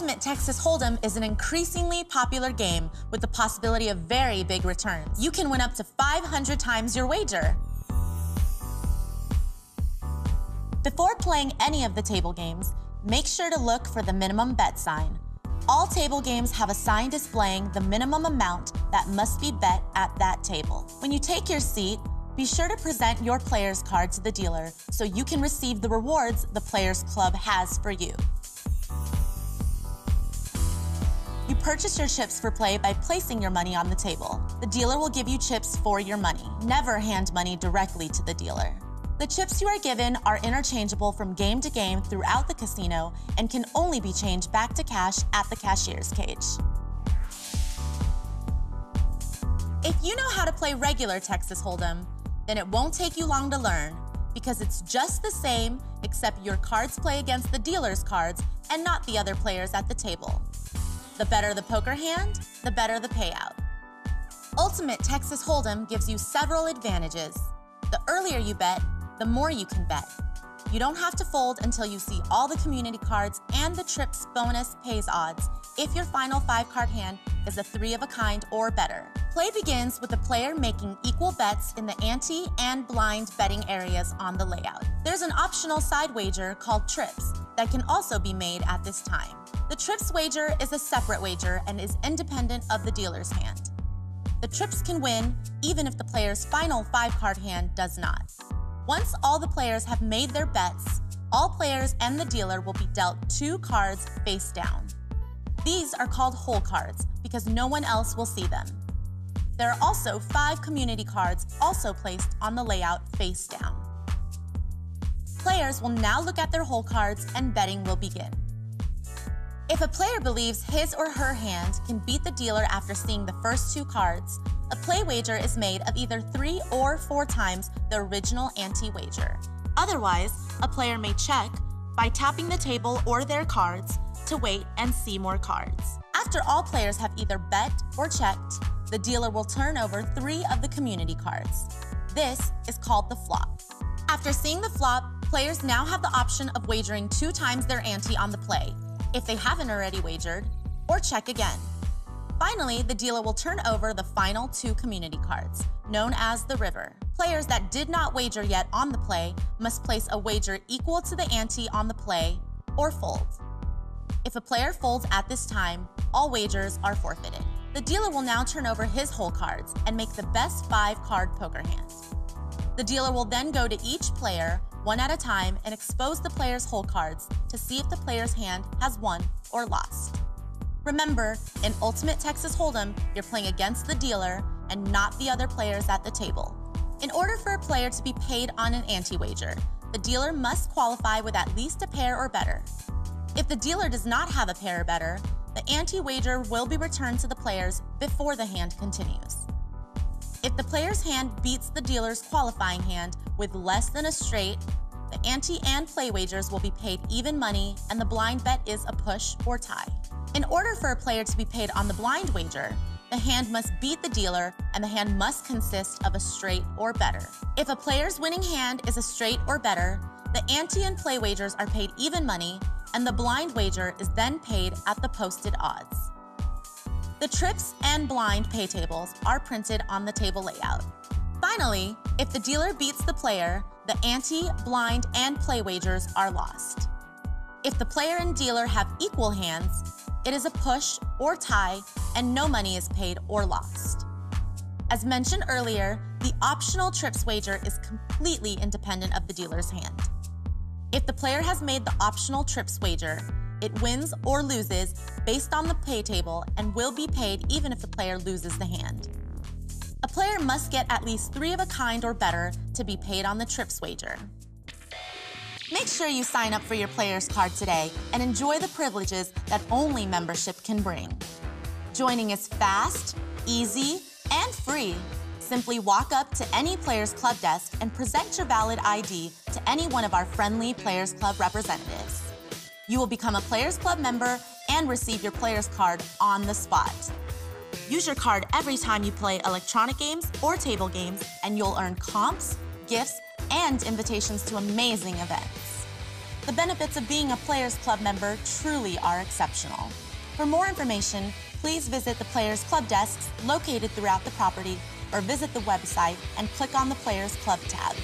Ultimate Texas Hold'em is an increasingly popular game with the possibility of very big returns. You can win up to 500 times your wager. Before playing any of the table games, make sure to look for the minimum bet sign. All table games have a sign displaying the minimum amount that must be bet at that table. When you take your seat, be sure to present your player's card to the dealer so you can receive the rewards the Players Club has for you. You purchase your chips for play by placing your money on the table. The dealer will give you chips for your money. Never hand money directly to the dealer. The chips you are given are interchangeable from game to game throughout the casino and can only be changed back to cash at the cashier's cage. If you know how to play regular Texas Hold'em, then it won't take you long to learn, because it's just the same except your cards play against the dealer's cards and not the other players at the table. The better the poker hand, the better the payout. Ultimate Texas Hold'em gives you several advantages. The earlier you bet, the more you can bet. You don't have to fold until you see all the community cards and the trips bonus pays odds if your final 5-card hand is a 3 of a kind or better. Play begins with the player making equal bets in the ante and blind betting areas on the layout. There's an optional side wager called trips that can also be made at this time. The trips wager is a separate wager and is independent of the dealer's hand. The trips can win even if the player's final 5-card hand does not. Once all the players have made their bets, all players and the dealer will be dealt 2 cards face down. These are called hole cards because no one else will see them. There are also 5 community cards also placed on the layout face down. Players will now look at their hole cards and betting will begin. If a player believes his or her hand can beat the dealer after seeing the first 2 cards, a play wager is made of either 3 or 4 times the original ante wager. Otherwise, a player may check by tapping the table or their cards to wait and see more cards. After all players have either bet or checked, the dealer will turn over 3 of the community cards. This is called the flop. After seeing the flop, players now have the option of wagering 2 times their ante on the play, if they haven't already wagered, or check again. Finally, the dealer will turn over the final 2 community cards, known as the river. Players that did not wager yet on the play must place a wager equal to the ante on the play or fold. If a player folds at this time, all wagers are forfeited. The dealer will now turn over his hole cards and make the best 5-card poker hand. The dealer will then go to each player, one at a time, and expose the player's hole cards to see if the player's hand has won or lost. Remember, in Ultimate Texas Hold'em, you're playing against the dealer and not the other players at the table. In order for a player to be paid on an ante wager, the dealer must qualify with at least a pair or better. If the dealer does not have a pair or better, the ante wager will be returned to the players before the hand continues. If the player's hand beats the dealer's qualifying hand with less than a straight, the ante and play wagers will be paid even money and the blind bet is a push or tie. In order for a player to be paid on the blind wager, the hand must beat the dealer and the hand must consist of a straight or better. If a player's winning hand is a straight or better, the ante and play wagers are paid even money and the blind wager is then paid at the posted odds. The trips and blind pay tables are printed on the table layout. Finally, if the dealer beats the player, the ante, blind, and play wagers are lost. If the player and dealer have equal hands, it is a push or tie and no money is paid or lost. As mentioned earlier, the optional trips wager is completely independent of the dealer's hand. If the player has made the optional trips wager, it wins or loses based on the pay table and will be paid even if the player loses the hand. A player must get at least 3 of a kind or better to be paid on the trips wager. Make sure you sign up for your player's card today and enjoy the privileges that only membership can bring. Joining is fast, easy, and free. Simply walk up to any Players Club desk and present your valid ID to any one of our friendly Players Club representatives. You will become a Players Club member and receive your player's card on the spot. Use your card every time you play electronic games or table games, and you'll earn comps, gifts, and invitations to amazing events. The benefits of being a Players Club member truly are exceptional. For more information, please visit the Players Club desks located throughout the property or visit the website and click on the Players Club tab.